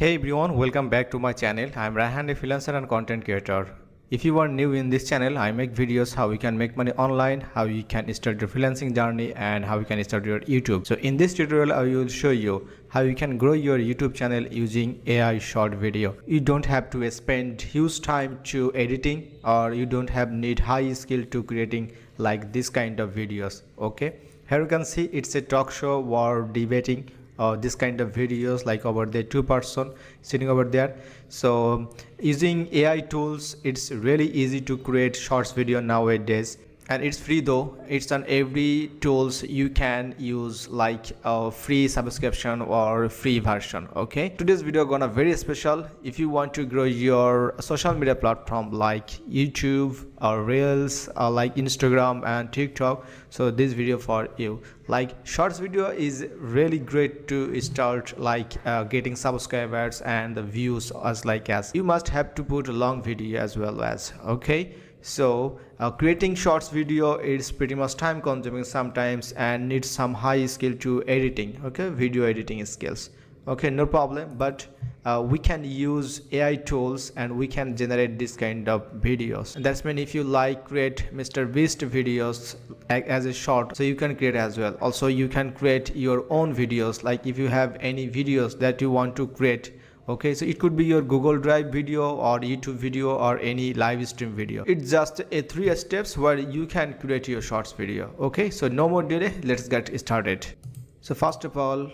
Hey everyone, welcome back to my channel. I'm Raihan, a freelancer and content creator. If you are new in this channel, I make videos how you can make money online, how you can start your freelancing journey, and how you can start your YouTube. So in this tutorial, I will show you how you can grow your YouTube channel using AI short video. You don't have to spend huge time to editing, or you don't have need high skill to creating like this kind of videos. Okay, here you can see it's a talk show or debating this kind of videos, like over there two person sitting over there. So using AI tools, it's really easy to create shorts video nowadays, and it's free though. It's on every tools you can use, like a free subscription or free version. Okay, today's video gonna very special. If you want to grow your social media platform like YouTube or Reels or like Instagram and TikTok, so this video for you. Like shorts video is really great to start, like getting subscribers and the views as you must have to put a long video as well as. Okay, so creating shorts video is pretty much time consuming sometimes and needs some high skill to editing. Okay, video editing skills. Okay, no problem, but we can use AI tools and we can generate this kind of videos. And that's mean if you like create Mr. Beast videos as a short, so you can create as well. Also you can create your own videos, like if you have any videos that you want to create. Okay, so it could be your Google Drive video or YouTube video or any live stream video. It's just a 3 steps where you can create your shorts video. Okay, so no more delay, let's get started. So first of all,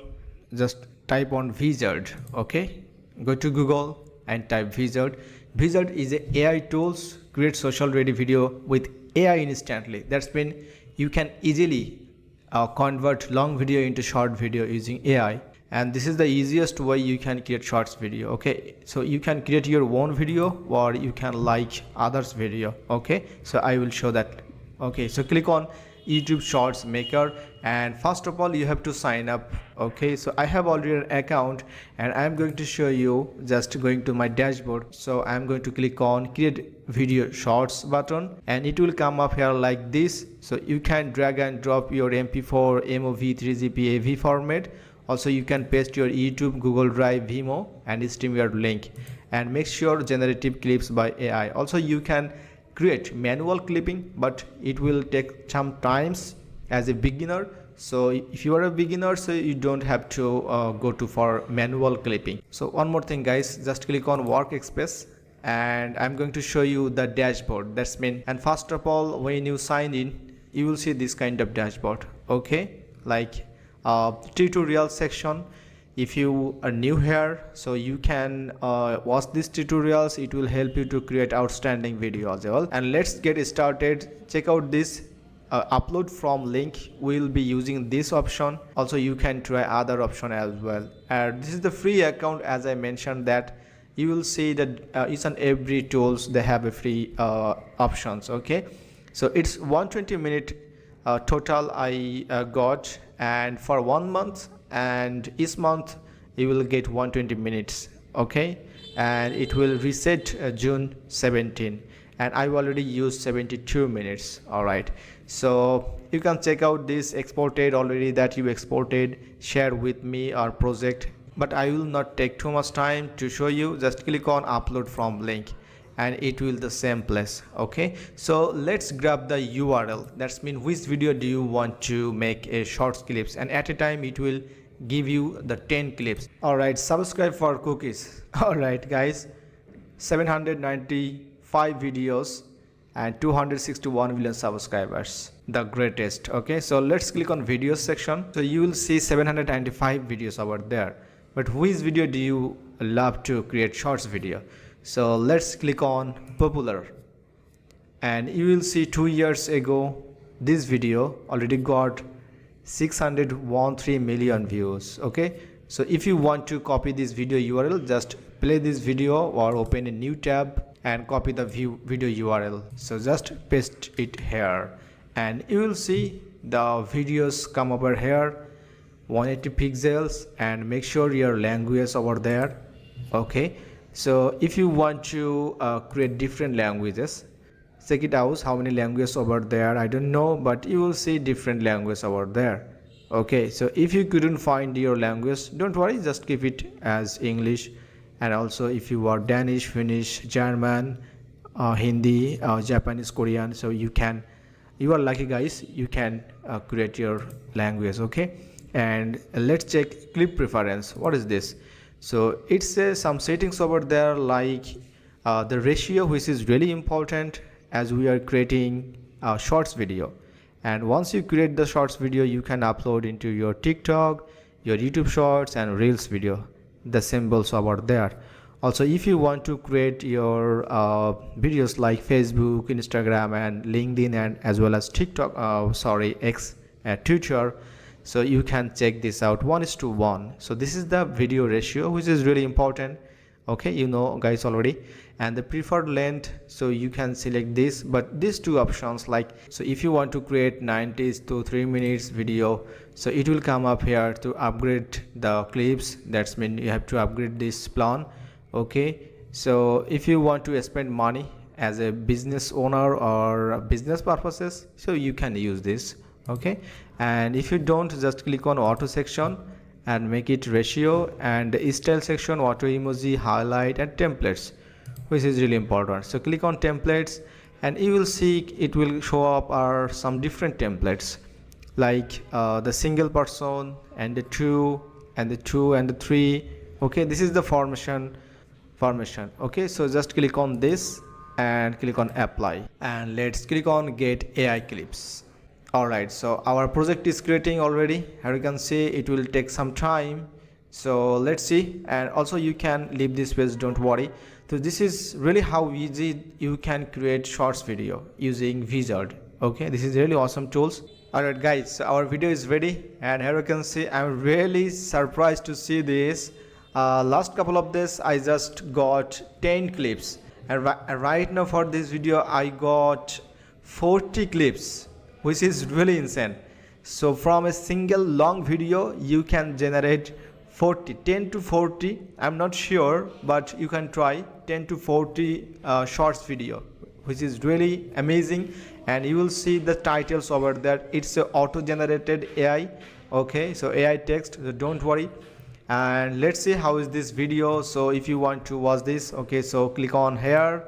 just type on Wizard. Okay, go to Google and type Wizard. Wizard is a AI tools create social ready video with AI instantly. That's mean you can easily convert long video into short video using AI. And this is the easiest way you can create shorts video. Okay, so you can create your own video or you can like others video. Okay, so I will show that. Okay, so click on YouTube Shorts Maker, and first of all you have to sign up. Okay, so I have already an account and I'm going to show you, just going to my dashboard. So I'm going to click on create video shorts button and it will come up here like this. So you can drag and drop your MP4, MOV, 3GP, AV format. Also you can paste your YouTube, Google Drive, Vimeo and stream your link, and make sure generative clips by AI. Also you can create manual clipping, but it will take some times as a beginner. So if you are a beginner, so you don't have to go to for manual clipping. So one more thing guys, just click on workspace and I'm going to show you the dashboard. That's mean, and first of all when you sign in, you will see this kind of dashboard. Okay, like tutorial section. If you are new here, so you can watch these tutorials. It will help you to create outstanding videos as well. And let's get started. Check out this upload from link. We'll be using this option. Also you can try other option as well. And this is the free account. As I mentioned that you will see that each and every tools they have a free options. Okay, so it's 120-minute total I got, and for 1 month, and each month you will get 120 minutes. Okay, and it will reset June 17, and I already used 72 minutes. All right, so you can check out this exported already that you exported, share with me or project, but I will not take too much time to show you. Just click on upload from link and it will the same place. Okay, so let's grab the URL. That's mean which video do you want to make a short clips, and at a time it will give you the 10 clips. All right, subscribe for cookies. All right guys, 795 videos and 261 million subscribers, the greatest. Okay, so let's click on videos section. So you will see 795 videos over there, but which video do you love to create shorts video? So let's click on popular, and you will see 2 years ago this video already got 613 million views. Okay, so if you want to copy this video URL, just play this video or open a new tab and copy the video URL. So just paste it here and you will see the videos come over here, 180 pixels, and make sure your language over there. Okay, so if you want to create different languages, check it out how many languages over there. I don't know, but you will see different languages over there. Okay, so if you couldn't find your language, don't worry, just keep it as English. And also if you are Danish, Finnish, German, Hindi, Japanese, Korean, so you are lucky guys, you can create your language. Okay, and let's check clip preference. What is this? So it's some settings over there, like the ratio, which is really important as we are creating a shorts video. And once you create the shorts video, you can upload into your TikTok, your YouTube shorts and reels video. The symbols over there. Also, if you want to create your videos like Facebook, Instagram and LinkedIn, and as well as TikTok, X, Twitter, so you can check this out, 1:1. So this is the video ratio, which is really important. Okay, you know guys already. And the preferred length, so you can select this, but these two options, like, so if you want to create 90 to 3 minutes video, so it will come up here to upgrade the clips. That's mean you have to upgrade this plan. Okay, so if you want to spend money as a business owner or business purposes, so you can use this. Okay, and if you don't, just click on auto section and make it ratio, and the style section, auto emoji, highlight and templates, which is really important. So click on templates and you will see it will show up are some different templates, like the single person and the two and the three. Okay, this is the formation. Okay, so just click on this and click on apply, and let's click on get AI clips. Alright, so our project is creating already. As you can see, it will take some time, so let's see. And also you can leave this page, don't worry. So this is really how easy you can create shorts video using Wizard. Okay, this is really awesome tools. Alright guys, so our video is ready, and here you can see I'm really surprised to see this. Last couple of days I just got 10 clips, and right now for this video I got 40 clips, which is really insane. So from a single long video you can generate 10 to 40, I'm not sure, but you can try 10 to 40 shorts video, which is really amazing. And you will see the titles over there, it's a auto generated AI. Okay, so AI text, so don't worry. And let's see how is this video. So if you want to watch this, okay, so click on here.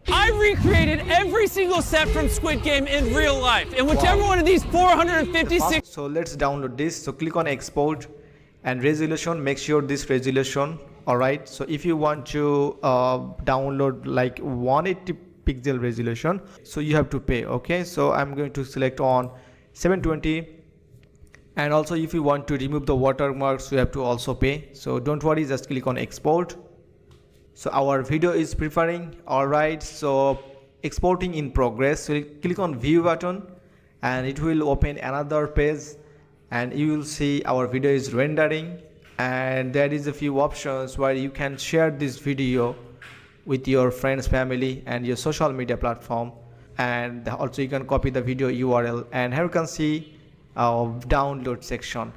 I recreated every single set from Squid Game in real life, and whichever one of these 456. So let's download this. So click on export and resolution. Make sure this resolution. Alright. So if you want to download like 180 pixel resolution, so you have to pay. Okay. So I'm going to select on 720. And also if you want to remove the watermarks, you have to also pay. So don't worry. Just click on export. So our video is preparing. Alright, so exporting in progress. So click on view button and it will open another page, and you will see our video is rendering, and there is a few options where you can share this video with your friends, family and your social media platform. And also you can copy the video URL, and here you can see our download section.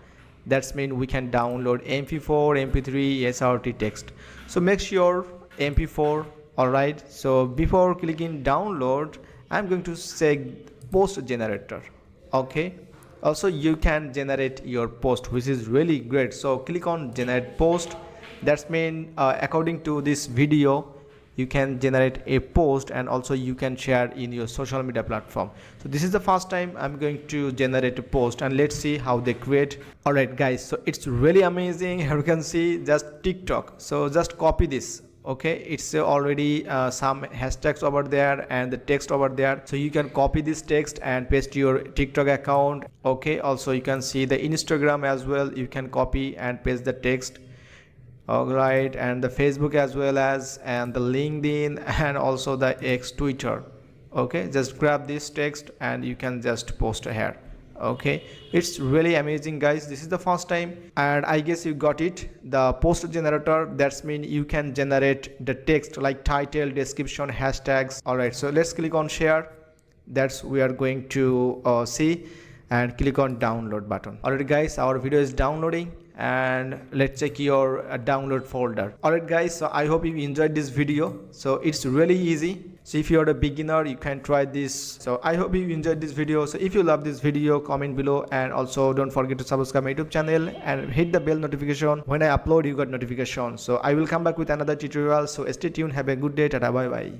That's mean we can download MP4, MP3, SRT text. So make sure MP4. Alright, so before clicking download, I'm going to say post generator. Okay, also you can generate your post, which is really great. So click on generate post. That's mean according to this video you can generate a post, and also you can share in your social media platform. So this is the first time I'm going to generate a post, and let's see how they create. Alright guys, so it's really amazing. Here you can see just TikTok. So just copy this. Okay, it's already some hashtags over there and the text over there, so you can copy this text and paste your TikTok account. Okay, also you can see the Instagram as well, you can copy and paste the text. Alright, and the Facebook as well as, and the LinkedIn and also the X, Twitter. Okay, just grab this text and you can just post here. Okay, it's really amazing guys. This is the first time, and I guess you got it, the post generator. That's mean you can generate the text like title, description, hashtags. Alright, so let's click on share. That's we are going to see, and click on download button. Alright guys, our video is downloading, and let's check your download folder. Alright guys, so I hope you enjoyed this video. So it's really easy. So if you are a beginner, you can try this. So I hope you enjoyed this video. So if you love this video, comment below, and also don't forget to subscribe my YouTube channel and hit the bell notification. When I upload, you got notification. So I will come back with another tutorial. So stay tuned. Have a good day. Tada, bye bye.